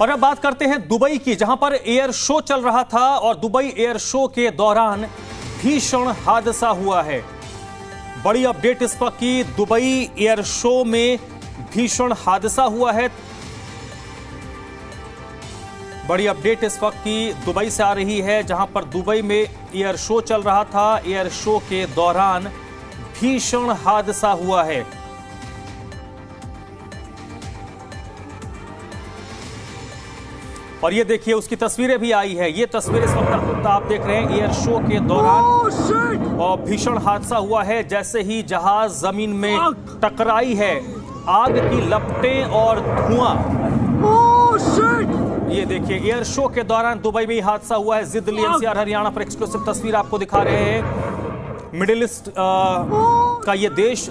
और अब बात करते हैं दुबई की, जहां पर एयर शो चल रहा था और दुबई एयर शो के दौरान भीषण हादसा हुआ है। बड़ी अपडेट इस वक्त की, दुबई एयर शो में भीषण हादसा हुआ है। बड़ी अपडेट इस वक्त की दुबई से आ रही है, जहां पर दुबई में एयर शो चल रहा था। एयर शो के दौरान भीषण हादसा हुआ है। और ये देखिए, उसकी तस्वीरें भी आई है। ये तस्वीर इस वक्त आप देख रहे हैं, एयर शो के दौरान और भीषण हादसा हुआ है। जैसे ही जहाज जमीन में टकराई है, आग की लपटें और धुआं। ये देखिए, एयर शो के दौरान दुबई में हादसा हुआ है। जिद दिल्ली एनसीआर हरियाणा पर एक्सक्लूसिव तस्वीर आपको दिखा रहे हैं। मिडिल ईस्ट का ये देश,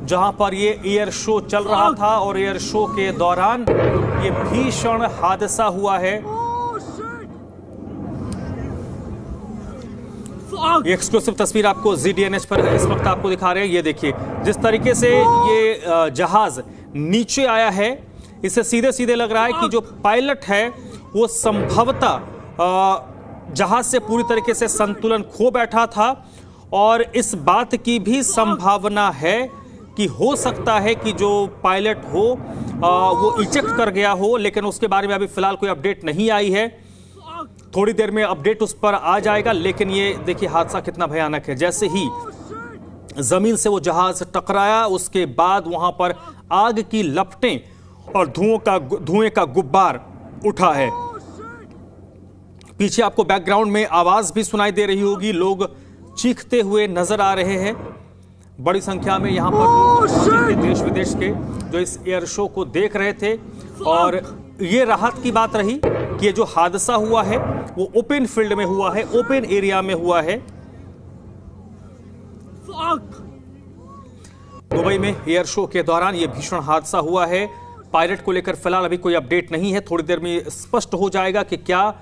जहां पर ये एयर शो चल रहा था और एयर शो के दौरान ये भीषण हादसा हुआ है। ये एक्सक्लूसिव तस्वीर आपको ZDNH पर इस वक्त आपको दिखा रहे हैं। ये देखिए, जिस तरीके से ये जहाज नीचे आया है, इससे सीधे सीधे लग रहा है कि जो पायलट है वो संभवतः जहाज से पूरी तरीके से संतुलन खो बैठा था। और इस बात की भी संभावना है कि हो सकता है कि जो पायलट हो वो इजेक्ट कर गया हो, लेकिन उसके बारे में अभी फिलहाल कोई अपडेट नहीं आई है। थोड़ी देर में अपडेट उस पर आ जाएगा। लेकिन ये देखिए, हादसा कितना भयानक है। जैसे ही जमीन से वो जहाज टकराया, उसके बाद वहां पर आग की लपटें और धुएं का गुब्बार उठा है। पीछे आपको बैकग्राउंड में आवाज भी सुनाई दे रही होगी, लोग चीखते हुए नजर आ रहे हैं। बड़ी संख्या में यहां पर लोग देश विदेश के जो इस एयर शो को देख रहे थे। और ये राहत की बात रही कि ये जो हादसा हुआ है वो ओपन फील्ड में हुआ है, ओपन एरिया में हुआ है। दुबई में एयर शो के दौरान ये भीषण हादसा हुआ है। पायलट को लेकर फिलहाल अभी कोई अपडेट नहीं है। थोड़ी देर में स्पष्ट हो जाएगा कि क्या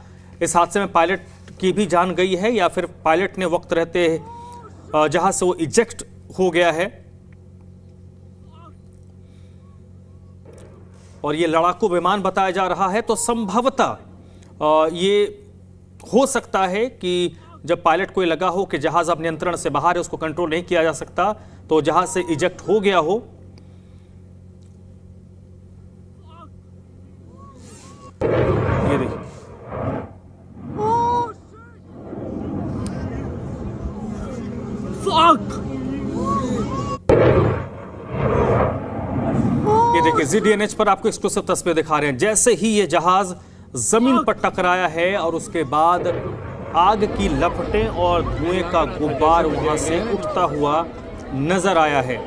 इस हादसे में पायलट की भी जान गई है या फिर पायलट ने वक्त रहते जहाज से वो इजेक्ट हो गया है। और ये लड़ाकू विमान बताया जा रहा है, तो संभवतः ये हो सकता है कि जब पायलट को ये लगा हो कि जहाज अब नियंत्रण से बाहर है, उसको कंट्रोल नहीं किया जा सकता, तो जहाज से इजेक्ट हो गया हो। ये देखिए, ये देखिए, ZDNH पर आपको एक्सक्लूसिव तस्वीर दिखा रहे हैं। जैसे ही ये जहाज जमीन पर टकराया है और उसके बाद आग की लपटें और धुएं का गुब्बार वहां से उठता हुआ नजर आया है।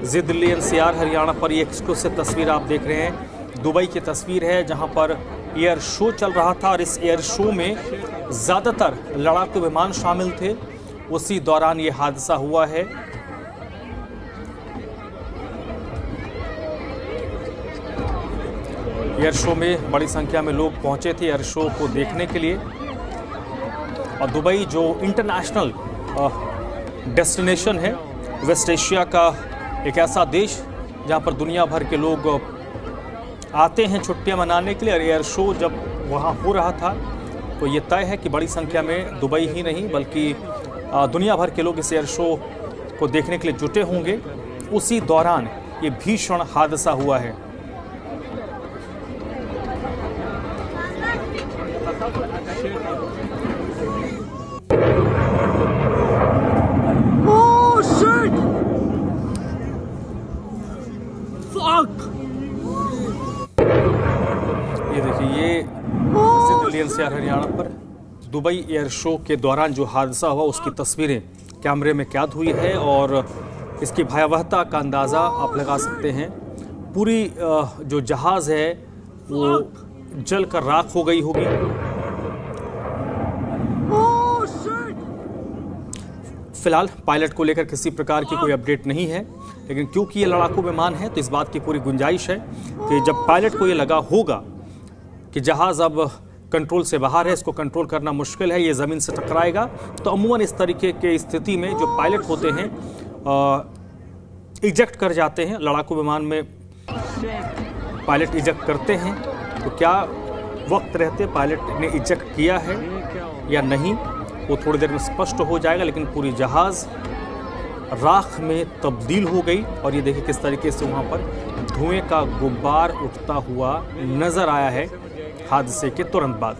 जिद दिल्ली एनसीआर हरियाणा पर ये एक्सक्लूसिव तस्वीर आप देख रहे हैं। दुबई की तस्वीर है, जहां पर एयर शो चल रहा था और इस एयर शो में ज्यादातर लड़ाकू विमान शामिल थे। उसी दौरान ये हादसा हुआ है। एयर शो में बड़ी संख्या में लोग पहुंचे थे एयर शो को देखने के लिए। और दुबई जो इंटरनेशनल डेस्टिनेशन है, वेस्ट एशिया का एक ऐसा देश जहां पर दुनिया भर के लोग आते हैं छुट्टियां मनाने के लिए। और एयर शो जब वहां हो रहा था, तो ये तय है कि बड़ी संख्या में दुबई ही नहीं बल्कि दुनिया भर के लोग इस एयर शो को देखने के लिए जुटे होंगे। उसी दौरान ये भीषण हादसा हुआ है। ये देखिए, ये दिल्ली एनसीआर हरियाणा पर दुबई एयर शो के दौरान जो हादसा हुआ, उसकी तस्वीरें कैमरे में कैद हुई है और इसकी भयावहता का अंदाज़ा आप लगा सकते हैं। पूरी जो जहाज़ है वो जलकर राख हो गई होगी। फिलहाल पायलट को लेकर किसी प्रकार की कोई अपडेट नहीं है, लेकिन क्योंकि ये लड़ाकू विमान है तो इस बात की पूरी गुंजाइश है कि जब पायलट को ये लगा होगा कि जहाज़ अब कंट्रोल से बाहर है, इसको कंट्रोल करना मुश्किल है, ये ज़मीन से टकराएगा, तो अमूमन इस तरीके के स्थिति में जो पायलट होते हैं इजेक्ट कर जाते हैं। लड़ाकू विमान में पायलट इजेक्ट करते हैं तो क्या वक्त रहते पायलट ने इजेक्ट किया है या नहीं, वो थोड़ी देर में स्पष्ट हो जाएगा। लेकिन पूरी जहाज़ राख में तब्दील हो गई और ये देखिए किस तरीके से वहाँ पर धुएं का गुब्बार उठता हुआ नज़र आया है हादसे के तुरंत बाद।